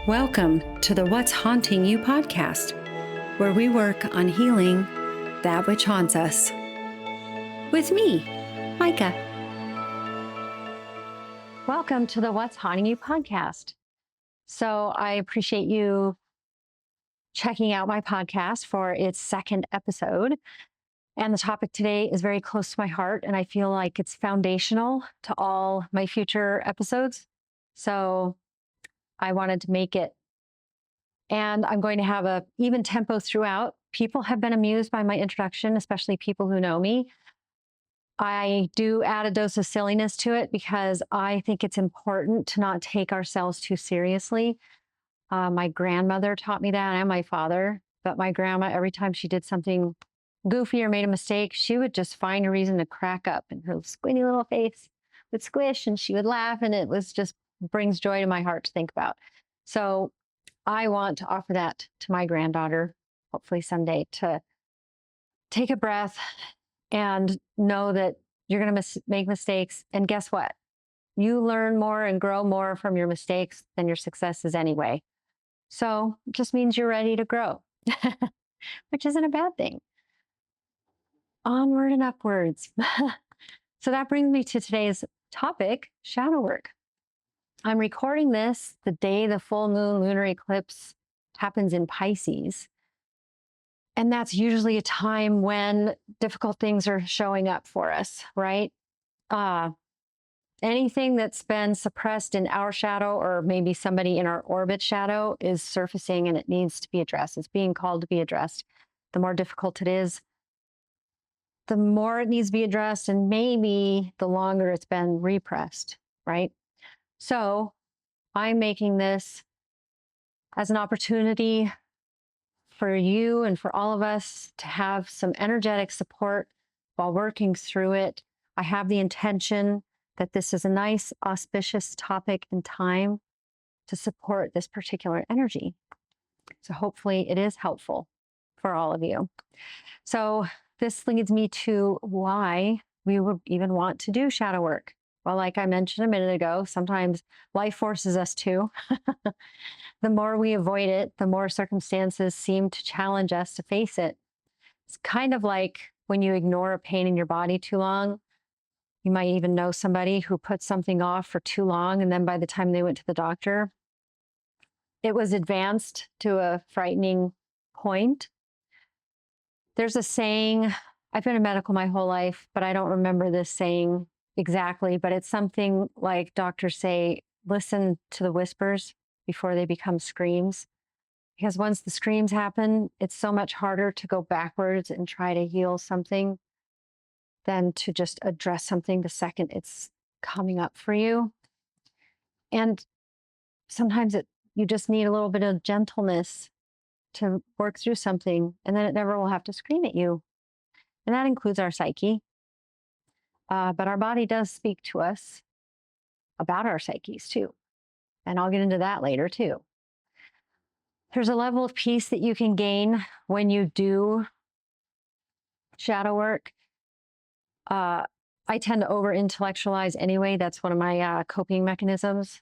Welcome to the What's Haunting You podcast, where we work on healing that which haunts us. With me, Micah. Welcome to the What's Haunting You podcast. So I appreciate you checking out my podcast for its second episode. And the topic today is very close to my heart, and I feel like it's foundational to all my future episodes. So I wanted to make it. And I'm going to have an even tempo throughout. People have been amused by my introduction, especially people who know me. I do add a dose of silliness to it because I think it's important to not take ourselves too seriously. My grandmother taught me that, and my father. But my grandma, every time she did something goofy or made a mistake, she would just find a reason to crack up, and her squinty little face would squish and she would laugh, and it was just brings joy to my heart to think about. So I want to offer that to my granddaughter, hopefully someday, to take a breath and know that you're going to make mistakes. And guess what? You learn more and grow more from your mistakes than your successes anyway. So it just means you're ready to grow, which isn't a bad thing. Onward and upwards. So that brings me to today's topic, shadow work. I'm recording this the day the full moon lunar eclipse happens in Pisces. And that's usually a time when difficult things are showing up for us, right? Anything that's been suppressed in our shadow, or maybe somebody in our orbit shadow, is surfacing, and it needs to be addressed. It's being called to be addressed. The more difficult it is, the more it needs to be addressed, and maybe the longer it's been repressed, right? So I'm making this as an opportunity for you and for all of us to have some energetic support while working through it. I have the intention that this is a nice, auspicious topic and time to support this particular energy. So hopefully it is helpful for all of you. So this leads me to why we would even want to do shadow work. Well, like I mentioned a minute ago, sometimes life forces us to. The more we avoid it, the more circumstances seem to challenge us to face it. It's kind of like when you ignore a pain in your body too long. You might even know somebody who put something off for too long, and then by the time they went to the doctor, it was advanced to a frightening point. There's a saying, I've been in medical my whole life, but I don't remember this saying exactly, but it's something like doctors say, listen to the whispers before they become screams. Because once the screams happen, it's so much harder to go backwards and try to heal something than to just address something the second it's coming up for you. And sometimes you just need a little bit of gentleness to work through something, and then it never will have to scream at you. And that includes our psyche. But our body does speak to us about our psyches too. And I'll get into that later too. There's a level of peace that you can gain when you do shadow work. I tend to over-intellectualize anyway. That's one of my coping mechanisms.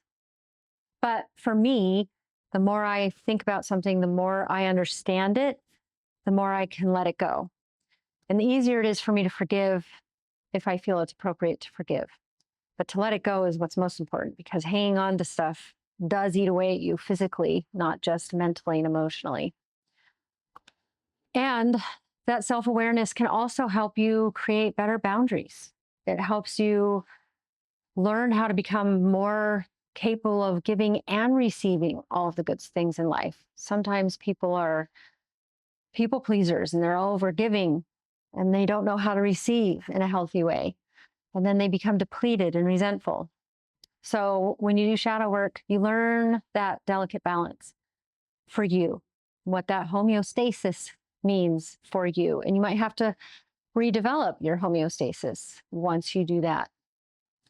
But for me, the more I think about something, the more I understand it, the more I can let it go. And the easier it is for me to forgive if I feel it's appropriate to forgive. But to let it go is what's most important, because hanging on to stuff does eat away at you physically, not just mentally and emotionally. And that self-awareness can also help you create better boundaries. It helps you learn how to become more capable of giving and receiving all of the good things in life. Sometimes people are people pleasers and they're overgiving and they don't know how to receive in a healthy way. And then they become depleted and resentful. So when you do shadow work, you learn that delicate balance for you, what that homeostasis means for you. And you might have to redevelop your homeostasis once you do that,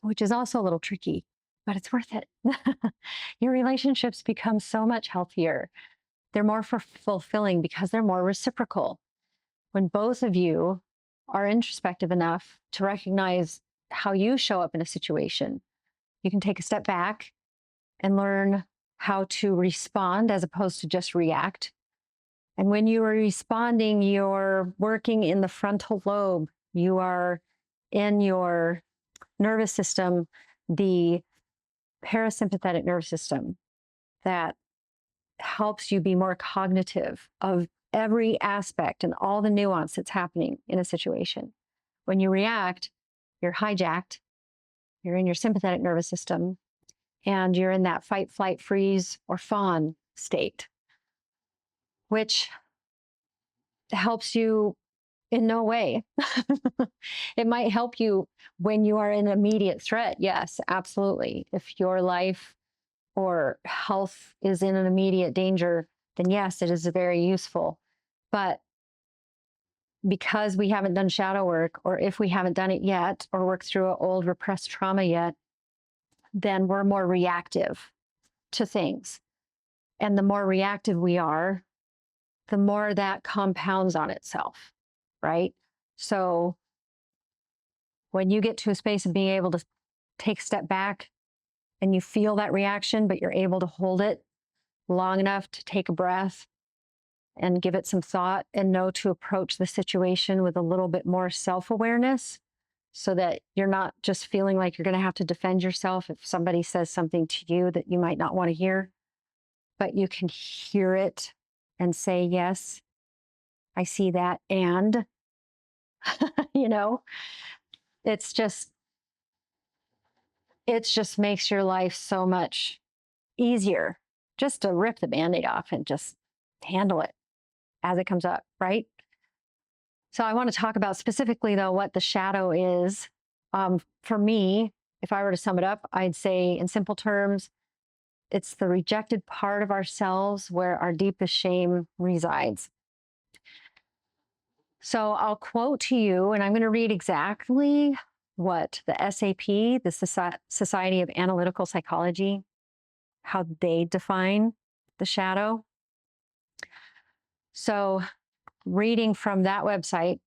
which is also a little tricky, but it's worth it. Your relationships become so much healthier. They're more fulfilling because they're more reciprocal. When both of you are introspective enough to recognize how you show up in a situation, you can take a step back and learn how to respond as opposed to just react. And when you are responding, you're working in the frontal lobe. You are in your nervous system, the parasympathetic nervous system that helps you be more cognitive of every aspect and all the nuance that's happening in a situation. When you react, you're hijacked, you're in your sympathetic nervous system, and you're in that fight, flight, freeze, or fawn state, which helps you in no way. It might help you when you are in immediate threat. Yes, absolutely. If your life or health is in an immediate danger, then yes, it is very useful. But because we haven't done shadow work, or if we haven't done it yet, or worked through an old repressed trauma yet, then we're more reactive to things. And the more reactive we are, the more that compounds on itself, right? So when you get to a space of being able to take a step back and you feel that reaction, but you're able to hold it long enough to take a breath and give it some thought and know to approach the situation with a little bit more self-awareness so that you're not just feeling like you're going to have to defend yourself if somebody says something to you that you might not want to hear, but you can hear it and say, yes, I see that. And, you know, it's just makes your life so much easier just to rip the Band-Aid off and just handle it as it comes up, right? So I want to talk about specifically, though, what the shadow is. For me, if I were to sum it up, I'd say in simple terms, it's the rejected part of ourselves where our deepest shame resides. So I'll quote to you, and I'm going to read exactly what the SAP, the Society of Analytical Psychology, how they define the shadow. So reading from that website,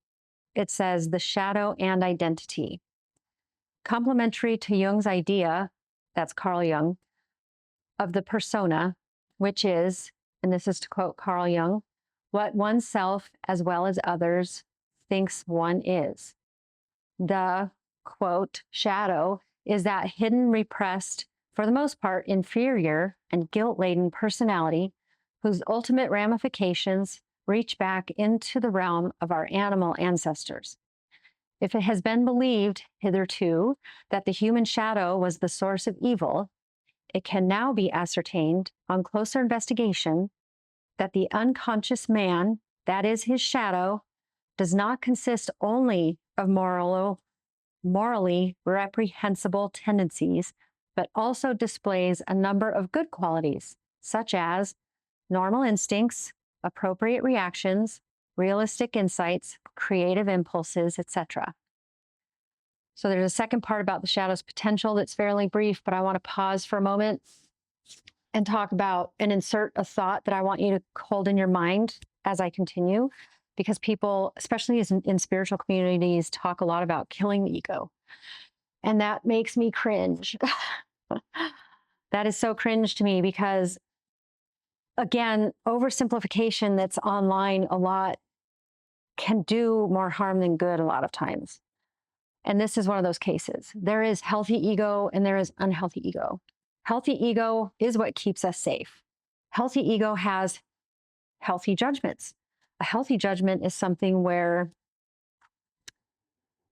it says the shadow and identity. Complementary to Jung's idea, that's Carl Jung, of the persona, which is, and this is to quote Carl Jung, what oneself as well as others thinks one is. The, quote, shadow is that hidden, repressed, for the most part, inferior and guilt-laden personality whose ultimate ramifications reach back into the realm of our animal ancestors. If it has been believed hitherto that the human shadow was the source of evil, it can now be ascertained on closer investigation that the unconscious man, that is his shadow, does not consist only of morally reprehensible tendencies, but also displays a number of good qualities, such as normal instincts, appropriate reactions, realistic insights, creative impulses, etc. So there's a second part about the shadow's potential that's fairly brief, but I want to pause for a moment and talk about and insert a thought that I want you to hold in your mind as I continue, because people, especially in spiritual communities, talk a lot about killing the ego. And that makes me cringe. That is so cringe to me because, again, oversimplification that's online a lot can do more harm than good a lot of times. And this is one of those cases. There is healthy ego and there is unhealthy ego. Healthy ego is what keeps us safe. Healthy ego has healthy judgments. A healthy judgment is something where,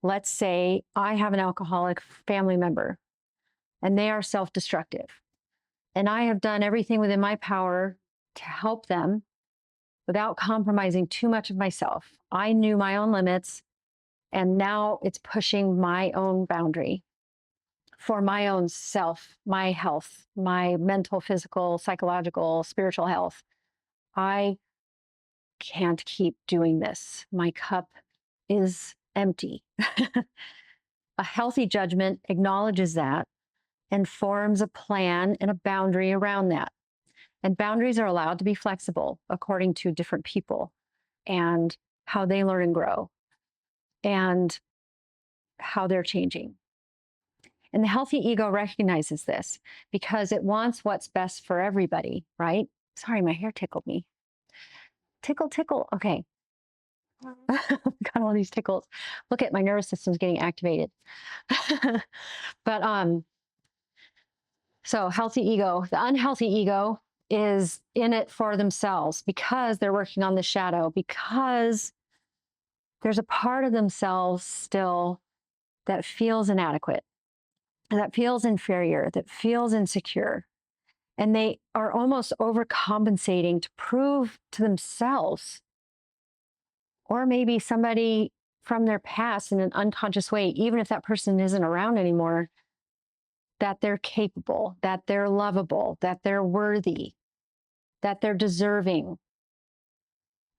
let's say I have an alcoholic family member and they are self-destructive. And I have done everything within my power to help them without compromising too much of myself. I knew my own limits, and now it's pushing my own boundary for my own self, my health, my mental, physical, psychological, spiritual health. I can't keep doing this. My cup is empty. A healthy judgment acknowledges that and forms a plan and a boundary around that. And boundaries are allowed to be flexible according to different people and how they learn and grow and how they're changing. And the healthy ego recognizes this because it wants what's best for everybody, right? Sorry, my hair tickled me. Tickle, tickle. Okay. Got all these tickles. Look at my nervous system's getting activated. But so healthy ego, the unhealthy ego is in it for themselves because they're working on the shadow, because there's a part of themselves still that feels inadequate, that feels inferior, that feels insecure. And they are almost overcompensating to prove to themselves, or maybe somebody from their past in an unconscious way, even if that person isn't around anymore, that they're capable, that they're lovable, that they're worthy, that they're deserving.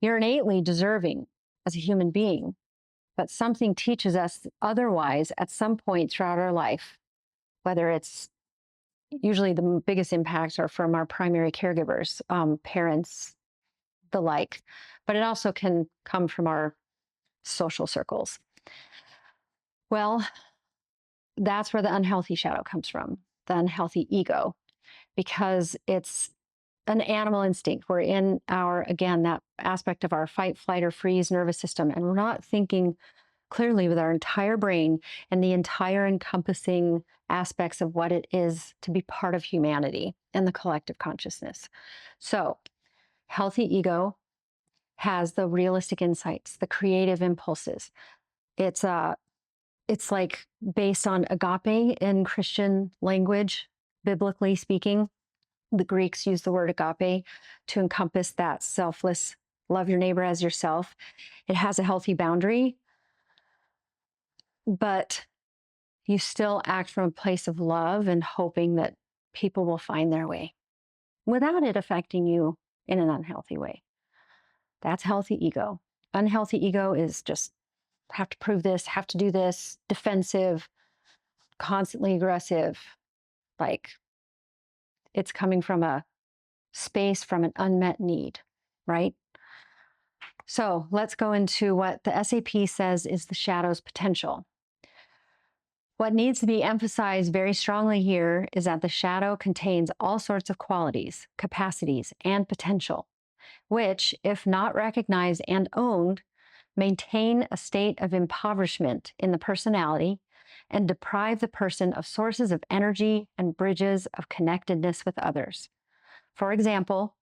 You're innately deserving as a human being, but something teaches us otherwise at some point throughout our life, whether it's usually the biggest impacts are from our primary caregivers, parents, the like, but it also can come from our social circles. Well, that's where the unhealthy shadow comes from, the unhealthy ego, because it's an animal instinct. We're in our, again, that aspect of our fight, flight, or freeze nervous system, and we're not thinking clearly with our entire brain and the entire encompassing aspects of what it is to be part of humanity and the collective consciousness. So, healthy ego has the realistic insights, the creative impulses. It's like based on agape in Christian language, biblically speaking. The Greeks use the word agape to encompass that selfless, love your neighbor as yourself. It has a healthy boundary, but you still act from a place of love and hoping that people will find their way without it affecting you in an unhealthy way. That's healthy ego. Unhealthy ego is just have to prove this, have to do this, defensive, constantly aggressive, like it's coming from a space from an unmet need, right? So let's go into what the SAP says is the shadow's potential. What needs to be emphasized very strongly here is that the shadow contains all sorts of qualities, capacities, and potential, which, if not recognized and owned, maintain a state of impoverishment in the personality and deprive the person of sources of energy and bridges of connectedness with others. For example,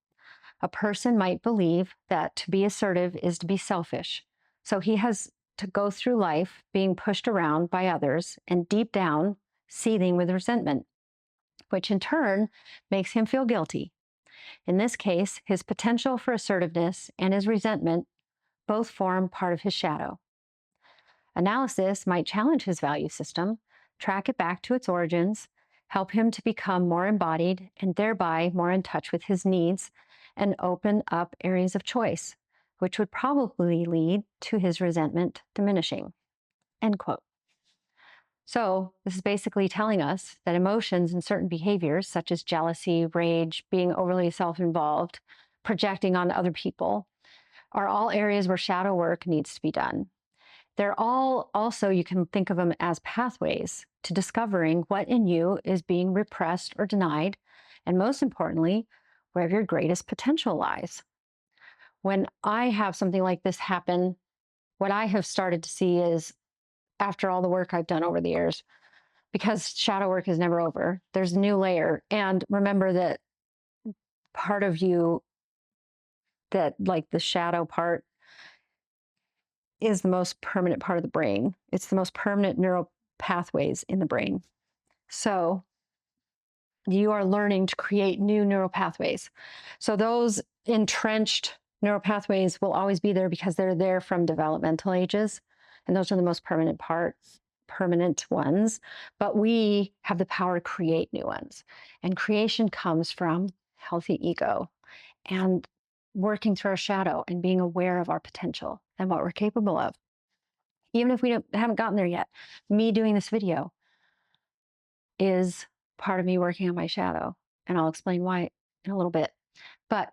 a person might believe that to be assertive is to be selfish, so he has to go through life being pushed around by others and deep down seething with resentment, which in turn makes him feel guilty. In this case, his potential for assertiveness and his resentment both form part of his shadow. Analysis might challenge his value system, track it back to its origins, help him to become more embodied and thereby more in touch with his needs, and open up areas of choice, which would probably lead to his resentment diminishing. End quote. So this is basically telling us that emotions and certain behaviors, such as jealousy, rage, being overly self-involved, projecting on other people, are all areas where shadow work needs to be done. They're all also, you can think of them as pathways to discovering what in you is being repressed or denied, and most importantly, where your greatest potential lies. When I have something like this happen, what I have started to see is, after all the work I've done over the years, because shadow work is never over, there's a new layer. And remember that part of you, that like the shadow part, is the most permanent part of the brain. It's the most permanent neural pathways in the brain. So you are learning to create new neural pathways. So those entrenched neural pathways will always be there because they're there from developmental ages. And those are the most permanent ones. But we have the power to create new ones. And creation comes from healthy ego and working through our shadow and being aware of our potential and what we're capable of. Even if we haven't gotten there yet, me doing this video is part of me working on my shadow. And I'll explain why in a little bit. But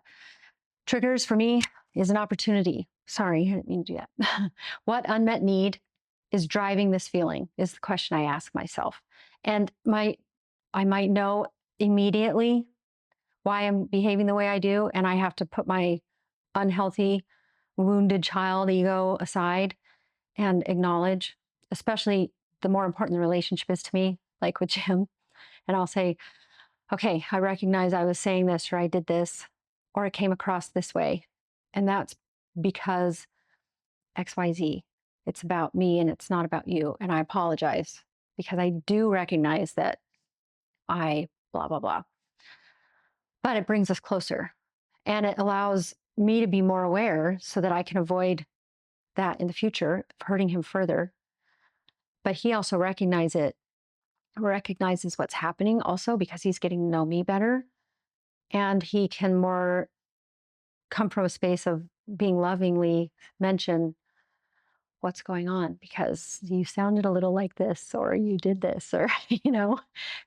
triggers for me is an opportunity. Sorry, I didn't mean to do that. What unmet need is driving this feeling is the question I ask myself. And I might know immediately why I'm behaving the way I do, and I have to put my unhealthy, wounded child ego aside and acknowledge, especially the more important the relationship is to me, like with Jim. And I'll say, okay, I recognize I was saying this, or I did this, or it came across this way. And that's because XYZ. It's about me and it's not about you. And I apologize because I do recognize that I blah, blah, blah. But it brings us closer and it allows me to be more aware so that I can avoid that in the future, hurting him further. But he also recognizes what's happening also because he's getting to know me better. And he can more come from a space of being lovingly mention what's going on because you sounded a little like this or you did this or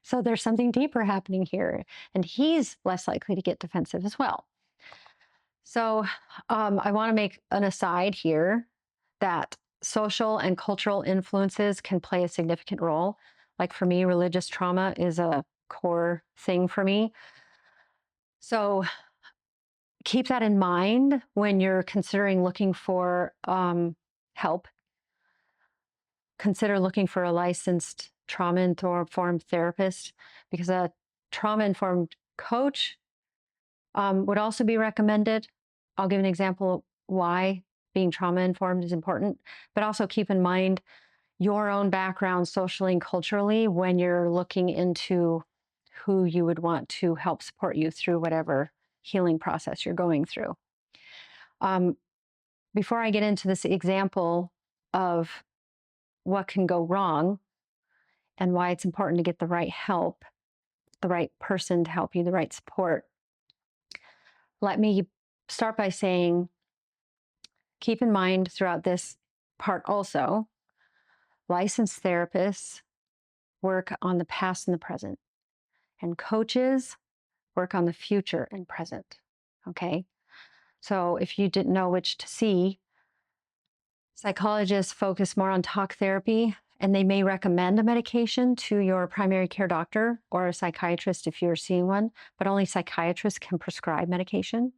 so there's something deeper happening here and he's less likely to get defensive as well. So I want to make an aside here that social and cultural influences can play a significant role. Like for me, religious trauma is a core thing for me. So keep that in mind when you're considering looking for help. Consider looking for a licensed trauma informed therapist because a trauma informed coach would also be recommended. I'll give an example why being trauma informed is important, but also keep in mind your own background socially and culturally when you're looking into who you would want to help support you through whatever healing process you're going through. Um, Before I get into this example of what can go wrong and why it's important to get the right help, the right person to help you, the right support, let me start by saying keep in mind throughout this part also, licensed therapists work on the past and the present, and coaches work on the future and present. Okay. So if you didn't know which to see, psychologists focus more on talk therapy and they may recommend a medication to your primary care doctor or a psychiatrist if you're seeing one, but only psychiatrists can prescribe medication.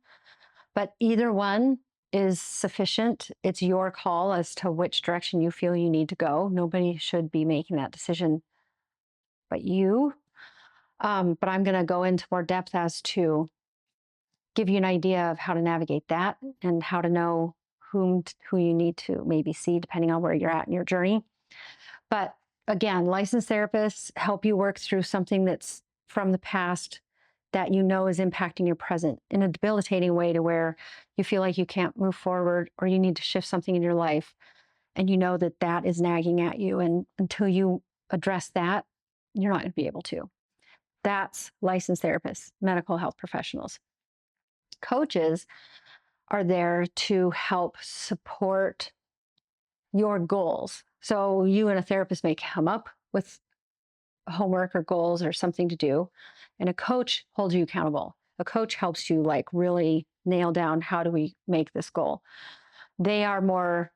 But either one is sufficient. It's your call as to which direction you feel you need to go. Nobody should be making that decision but you. But I'm going to go into more depth as to give you an idea of how to navigate that and how to know who you need to maybe see depending on where you're at in your journey. But again, licensed therapists help you work through something that's from the past that you know is impacting your present in a debilitating way to where you feel like you can't move forward or you need to shift something in your life. And you know that that is nagging at you. And until you address that, you're not going to be able to. That's licensed therapists, medical health professionals. Coaches are there to help support your goals. So you and a therapist may come up with homework or goals or something to do, and a coach holds you accountable. A coach helps you like really nail down how do we make this goal. They are more,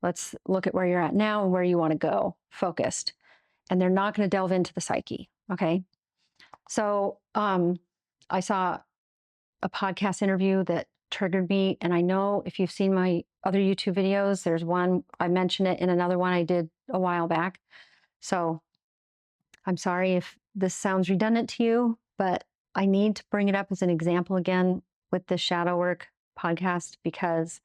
let's look at where you're at now and where you want to go, focused. And they're not going to delve into the psyche. Okay. So I saw a podcast interview that triggered me. And I know if you've seen my other YouTube videos, there's one, I mentioned it in another one I did a while back. So I'm sorry if this sounds redundant to you, but I need to bring it up as an example again with the shadow work podcast because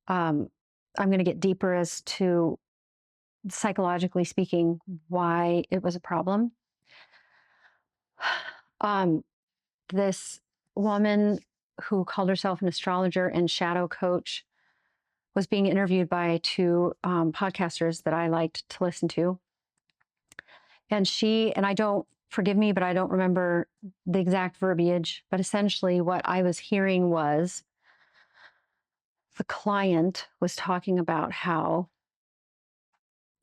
I'm going to get deeper as to psychologically speaking why it was a problem. This woman who called herself an astrologer and shadow coach was being interviewed by two podcasters that I liked to listen to. And I don't, forgive me, but I don't remember the exact verbiage, but essentially what I was hearing was the client was talking about how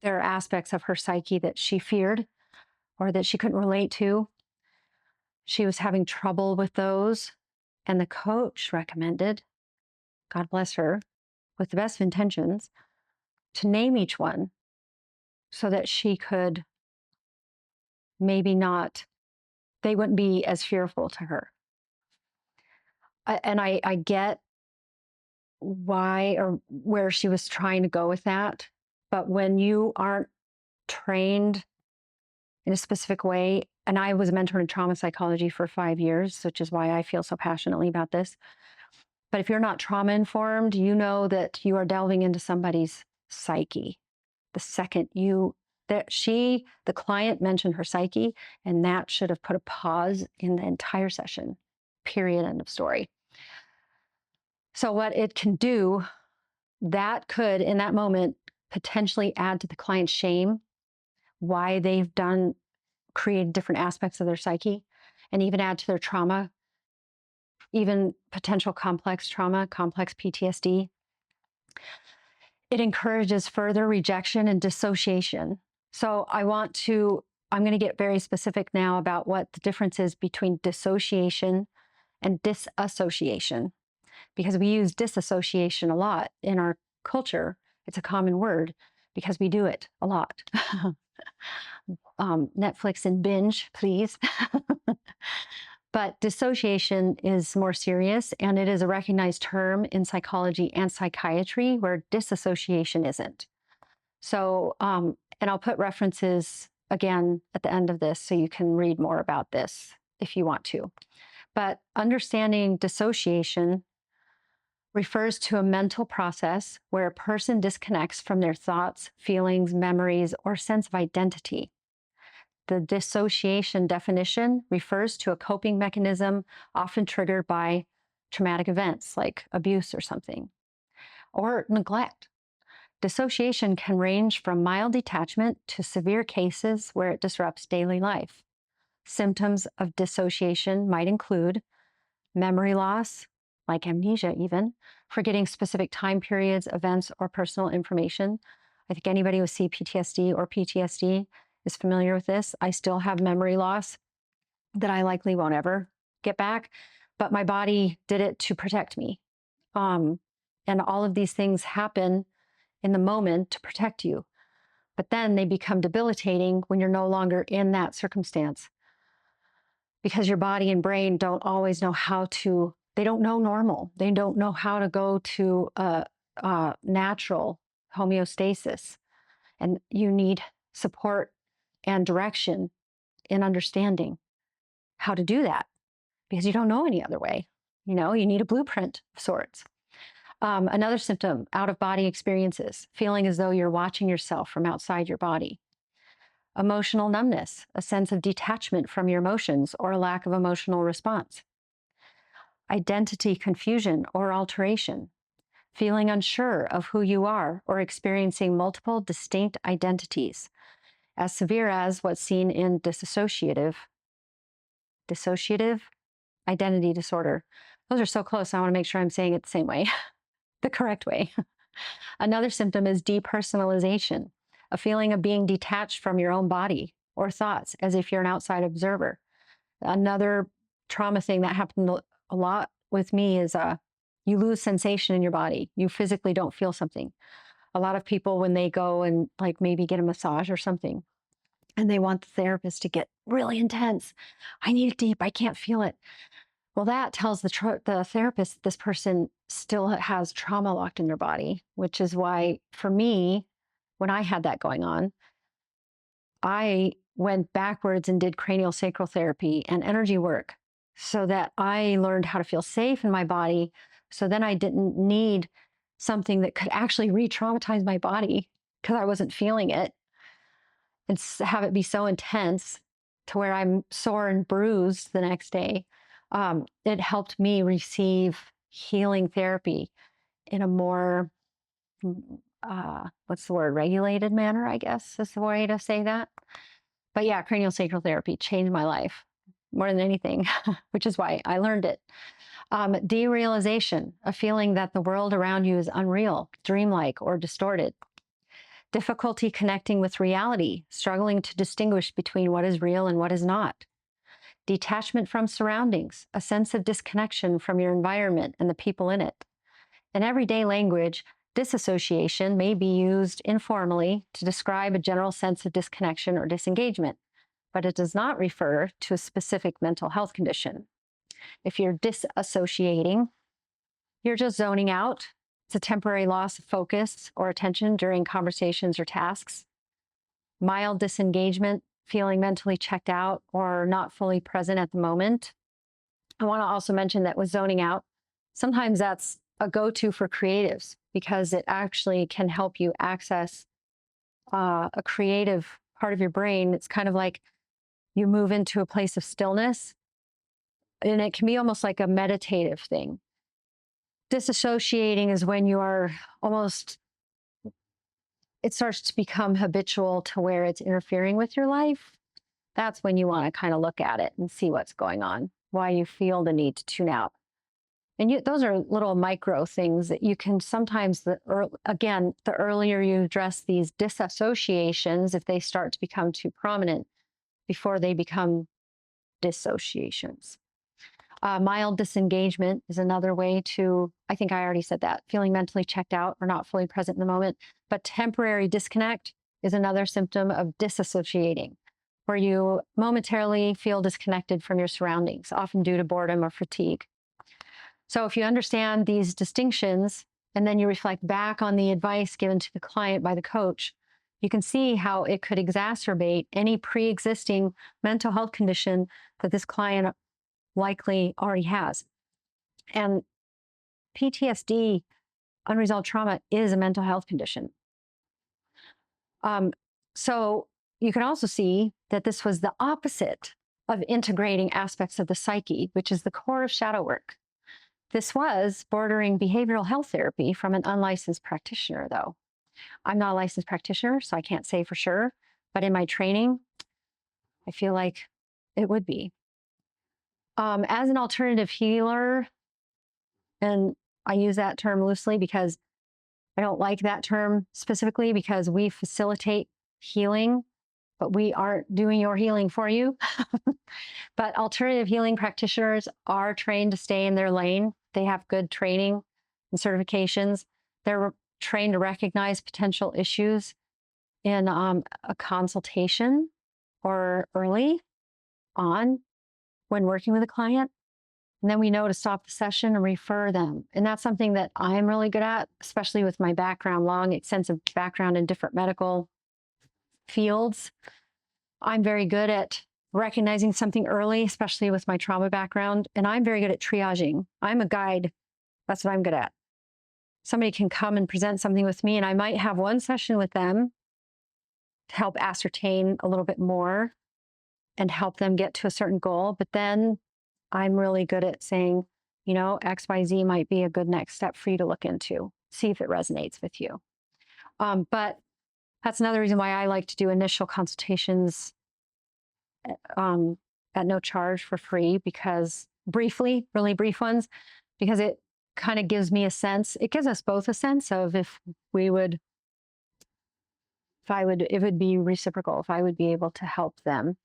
there are aspects of her psyche that she feared or that she couldn't relate to. She was having trouble with those. And the coach recommended, God bless her, with the best of intentions, to name each one so that she could maybe not, they wouldn't be as fearful to her. And I get why or where she was trying to go with that. But when you aren't trained in a specific way, and I was a mentor in trauma psychology for 5 years, which is why I feel so passionately about this. But if you're not trauma informed, you know that you are delving into somebody's psyche. The second you, the client mentioned her psyche, and that should have put a pause in the entire session, period, end of story. So what it can do, that could, in that moment, potentially add to the client's shame, why they've created different aspects of their psyche, and even add to their trauma, even potential complex trauma, complex PTSD. It encourages further rejection and dissociation. So I'm going to get very specific now about what the difference is between dissociation and disassociation, because we use disassociation a lot in our culture. It's a common word because we do it a lot. Netflix and binge, please. But dissociation is more serious, and it is a recognized term in psychology and psychiatry, where disassociation isn't. So, and I'll put references again at the end of this so you can read more about this if you want to. But understanding dissociation refers to a mental process where a person disconnects from their thoughts, feelings, memories, or sense of identity. The dissociation definition refers to a coping mechanism often triggered by traumatic events like abuse or something, or neglect. Dissociation can range from mild detachment to severe cases where it disrupts daily life. Symptoms of dissociation might include memory loss, like amnesia even, forgetting specific time periods, events, or personal information. I think anybody with CPTSD or PTSD is familiar with this. I still have memory loss that I likely won't ever get back, but my body did it to protect me. And all of these things happen in the moment to protect you, but then they become debilitating when you're no longer in that circumstance, because your body and brain don't always know they don't know normal. They don't know how to go to a natural homeostasis. And you need support and direction in understanding how to do that, because you don't know any other way. You need a blueprint of sorts. Another symptom, out-of-body experiences, feeling as though you're watching yourself from outside your body. Emotional numbness, a sense of detachment from your emotions or a lack of emotional response. Identity confusion or alteration, feeling unsure of who you are or experiencing multiple distinct identities, as severe as what's seen in dissociative identity disorder. Those are so close. I want to make sure I'm saying it the same way, the correct way. Another symptom is depersonalization, a feeling of being detached from your own body or thoughts, as if you're an outside observer. Another trauma thing that happened a lot with me is you lose sensation in your body. You physically don't feel something. A lot of people, when they go and maybe get a massage or something, and they want the therapist to get really intense. I need it deep. I can't feel it. Well, that tells the therapist this person still has trauma locked in their body, which is why, for me, when I had that going on, I went backwards and did cranial sacral therapy and energy work so that I learned how to feel safe in my body. So then I didn't need something that could actually re-traumatize my body because I wasn't feeling it, and have it be so intense to where I'm sore and bruised the next day. It helped me receive healing therapy in a more, regulated manner, I guess is the way to say that. But yeah, cranial sacral therapy changed my life more than anything, which is why I learned it. Derealization, a feeling that the world around you is unreal, dreamlike, or distorted. Difficulty connecting with reality, struggling to distinguish between what is real and what is not. Detachment from surroundings, a sense of disconnection from your environment and the people in it. In everyday language, disassociation may be used informally to describe a general sense of disconnection or disengagement. but it does not refer to a specific mental health condition. If you're disassociating, you're just zoning out. It's a temporary loss of focus or attention during conversations or tasks. Mild disengagement, feeling mentally checked out or not fully present at the moment. I want to also mention that with zoning out, sometimes that's a go-to for creatives because it actually can help you access a creative part of your brain. It's kind of like you move into a place of stillness, and it can be almost like a meditative thing. Disassociating is when you are almost, it starts to become habitual to where it's interfering with your life. That's when you want to kind of look at it and see what's going on, why you feel the need to tune out. And those are little micro things that you can sometimes, again, the earlier you address these disassociations, if they start to become too prominent before they become dissociations. Mild disengagement is another way to, I think I already said that, feeling mentally checked out or not fully present in the moment. But temporary disconnect is another symptom of disassociating, where you momentarily feel disconnected from your surroundings, often due to boredom or fatigue. So if you understand these distinctions and then you reflect back on the advice given to the client by the coach, you can see how it could exacerbate any pre-existing mental health condition that this client likely already has. And PTSD, unresolved trauma, is a mental health condition. So you can also see that this was the opposite of integrating aspects of the psyche, which is the core of shadow work. This was bordering behavioral health therapy from an unlicensed practitioner, though. I'm not a licensed practitioner, so I can't say for sure. But in my training, I feel like it would be. As an alternative healer, and I use that term loosely because I don't like that term specifically because we facilitate healing, but we aren't doing your healing for you. But alternative healing practitioners are trained to stay in their lane. They have good training and certifications. They're trained to recognize potential issues in a consultation or early on when working with a client. And then we know to stop the session and refer them. And that's something that I'm really good at, especially with my background, long, extensive background in different medical fields. I'm very good at recognizing something early, especially with my trauma background. And I'm very good at triaging. I'm a guide. That's what I'm good at. Somebody can come and present something with me, and I might have one session with them to help ascertain a little bit more and help them get to a certain goal. But then I'm really good at saying, you know, XYZ might be a good next step for you to look into, see if it resonates with you. But that's another reason why I like to do initial consultations at no charge for free, because briefly, really brief ones, because it kind of gives me a sense, it gives us both a sense of it would be reciprocal, if I would be able to help them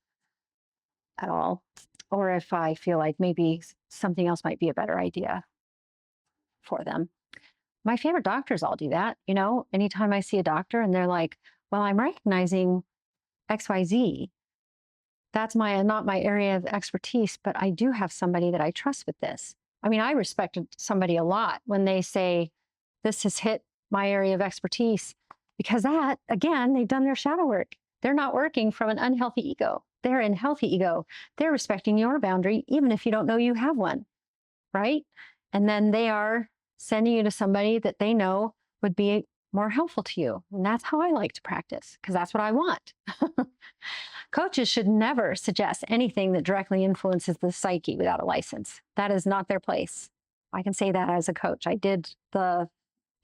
at all, or if I feel like maybe something else might be a better idea for them. My favorite doctors all do that. You know, anytime I see a doctor and they're like, well, I'm recognizing XYZ, that's not my area of expertise, but I do have somebody that I trust with this. I mean, I respect somebody a lot when they say, this has hit my area of expertise, because that, again, they've done their shadow work. They're not working from an unhealthy ego. They're in healthy ego. They're respecting your boundary, even if you don't know you have one, right? And then they are sending you to somebody that they know would be more helpful to you. And that's how I like to practice, because that's what I want. Coaches should never suggest anything that directly influences the psyche without a license. That is not their place. I can say that as a coach. I did the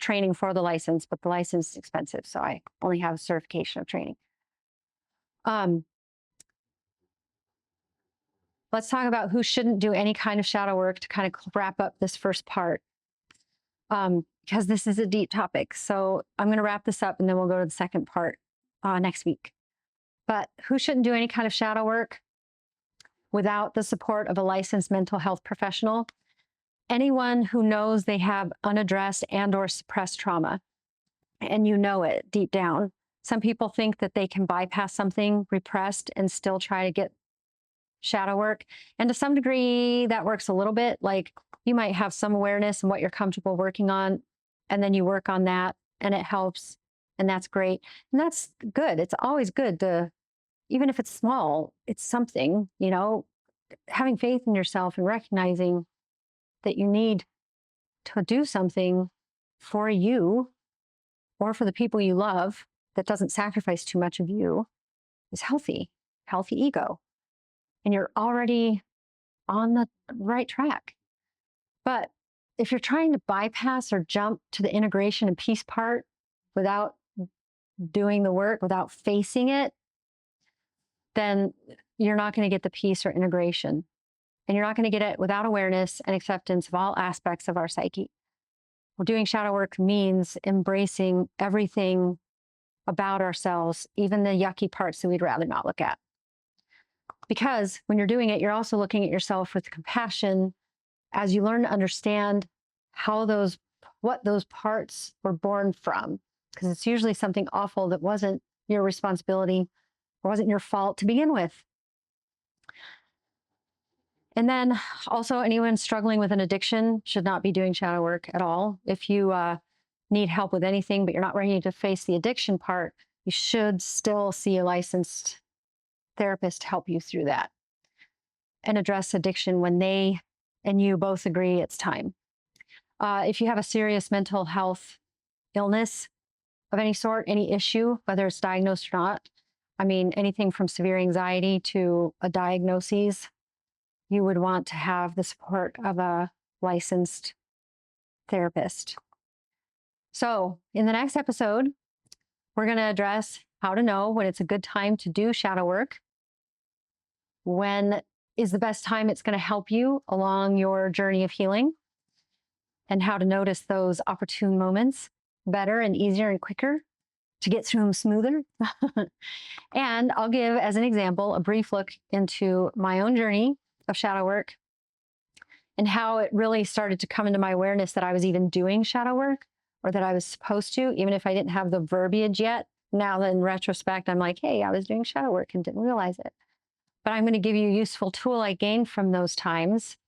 training for the license, but the license is expensive, so I only have a certification of training. Let's talk about who shouldn't do any kind of shadow work to kind of wrap up this first part, because this is a deep topic. So I'm going to wrap this up and then we'll go to the second part next week. But who shouldn't do any kind of shadow work without the support of a licensed mental health professional? Anyone who knows they have unaddressed and or suppressed trauma, and you know it deep down, Some people think that they can bypass something repressed and still try to get shadow work. And to some degree, that works a little bit. Like you might have some awareness in what you're comfortable working on, and then you work on that and it helps. And that's great. And that's good. It's always good to, even if it's small, it's something, having faith in yourself and recognizing that you need to do something for you or for the people you love that doesn't sacrifice too much of you is healthy ego. And you're already on the right track. But if you're trying to bypass or jump to the integration and peace part without doing the work, without facing it, then you're not going to get the peace or integration. And you're not going to get it without awareness and acceptance of all aspects of our psyche. Well, doing shadow work means embracing everything about ourselves, even the yucky parts that we'd rather not look at. Because when you're doing it, you're also looking at yourself with compassion as you learn to understand what those parts were born from. Because it's usually something awful that wasn't your responsibility or wasn't your fault to begin with. And then also anyone struggling with an addiction should not be doing shadow work at all. If you need help with anything, but you're not ready to face the addiction part, you should still see a licensed therapist to help you through that and address addiction when they and you both agree it's time. If you have a serious mental health illness of any sort, any issue, whether it's diagnosed or not, anything from severe anxiety to a diagnosis, you would want to have the support of a licensed therapist. So in the next episode, we're going to address how to know when it's a good time to do shadow work, when is the best time it's going to help you along your journey of healing, and how to notice those opportune moments better and easier and quicker to get through them smoother. And I'll give, as an example, a brief look into my own journey of shadow work and how it really started to come into my awareness that I was even doing shadow work, or that I was supposed to, even if I didn't have the verbiage yet. Now, in retrospect, I'm like, hey, I was doing shadow work and didn't realize it. But I'm going to give you a useful tool I gained from those times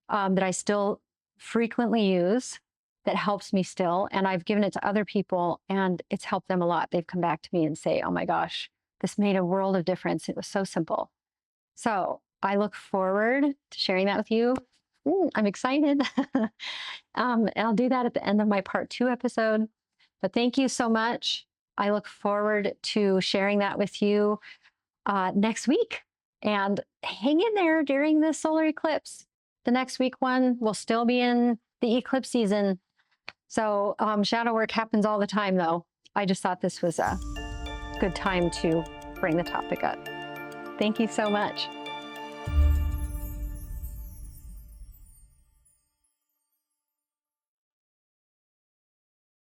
that I still frequently use, that helps me still. And I've given it to other people and it's helped them a lot. They've come back to me and say, oh my gosh, this made a world of difference. It was so simple. So I look forward to sharing that with you. I'm excited. I'll do that at the end of my part 2 episode. But thank you so much. I look forward to sharing that with you next week. And hang in there during the solar eclipse. The next week one will still be in the eclipse season. So shadow work happens all the time, though. I just thought this was a good time to bring the topic up. Thank you so much.